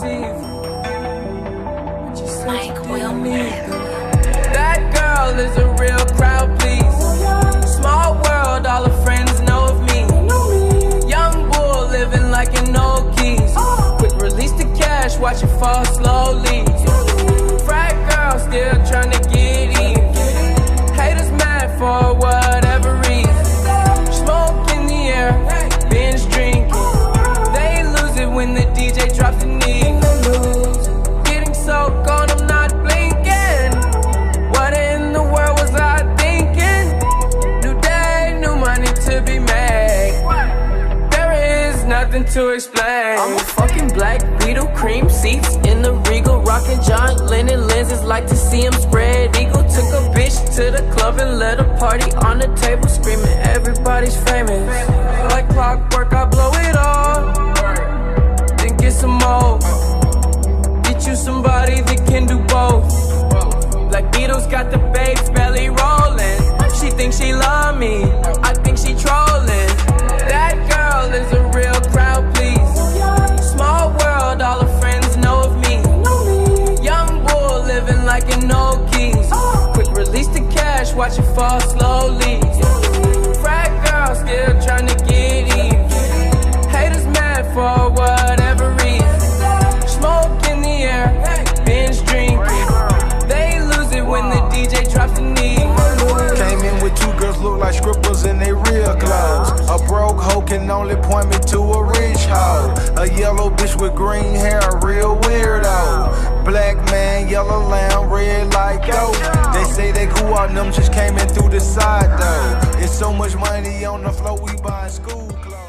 receive. Mike Wilmer. That girl is a real crowd, please. Small world, all her friends know of me. Young bull living like an old keys. Quick release the cash, watch it fall slowly. Frat girl still trying to get even. Haters mad for whatever reason. Smoke in the air, binge drinking. They lose it when the DJ drops the knee. Getting so gone, I'm not blinking. What in the world was I thinking? New day, new money to be made. There is nothing to explain. I'm a fucking black Beetle, cream seats in the Regal, rocking John Lennon lenses, like to see him spread eagle. Took a bitch to the club and let a party on the table, screaming everybody's famous. Like clockwork, I blow it all, then get some more. Get you somebody that can do both. Black Beatles got the babes belly rolling. She thinks she love me, I think she trolling. That girl is a real crowd, please. Small world, all her friends know of me. Young bull living like an old keys. Quick release the cash, watch it fall slowly. Frat girl still trying to get even. Haters mad for whatever reason. Smoke in the air, binge drinking. They lose it when the DJ drops the knee. Came in with two girls look like scribbles in they real clothes. A broke hoe can only point me to a rich hoe. A yellow bitch with green hair, a real weirdo. Black man, yellow lamb, red like goat. They say they cool out, them just came in through the side though. It's so much money on the floor, we buying school clothes.